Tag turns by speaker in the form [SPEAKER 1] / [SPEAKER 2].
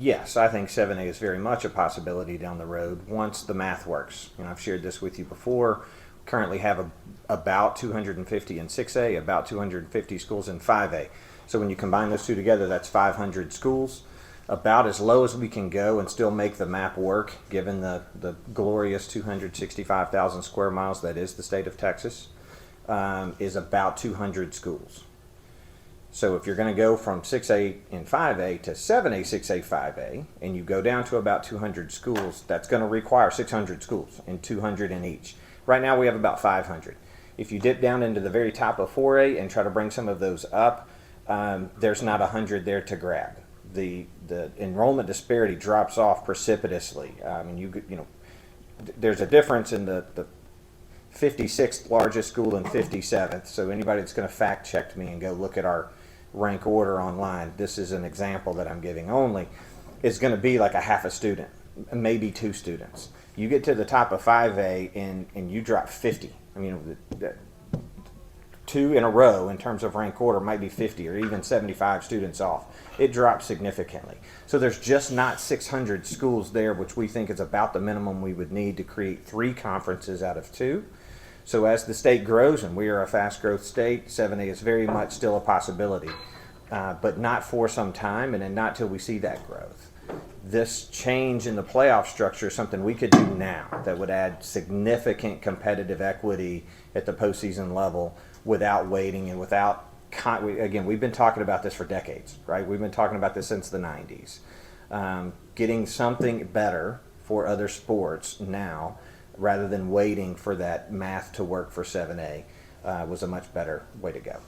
[SPEAKER 1] Yes, I think 7A is very much a possibility down the road once the math works. I've shared this with you before. Currently have about 250 in 6A, about 250 schools in 5A. So when you combine those two together, that's 500 schools. About as low as we can go and still make the map work, given the glorious 265,000 square miles that is the state of Texas, is about 200 schools. So if you're going to go from 6A and 5A to 7A, 6A, 5A, and you go down to about 200 schools, that's going to require 600 schools and 200 in each. Right now we have about 500. If you dip down into the very top of 4A and try to bring some of those up, there's not 100 there to grab. The enrollment disparity drops off precipitously. I mean, there's a difference in the 56th largest school and 57th. So anybody that's going to fact check me and go look at our rank order online, this is an example that I'm giving only, is going to be like a half a student, maybe 2 students. You get to the top of 5A and you drop 50. I mean, 2 in a row in terms of rank order might be 50 or even 75 students off. It drops significantly. So there's just not 600 schools there, which we think is about the minimum we would need to create 3 conferences out of 2. So as the state grows, and we are a fast growth state, 7A is very much still a possibility, but not for some time, and then not till we see that growth. This change in the playoff structure is something we could do now that would add significant competitive equity at the postseason level without waiting and without, again, we've been talking about this for decades, right? We've been talking about this since the 90s. Getting something better for other sports now rather than waiting for that math to work for 7A was a much better way to go.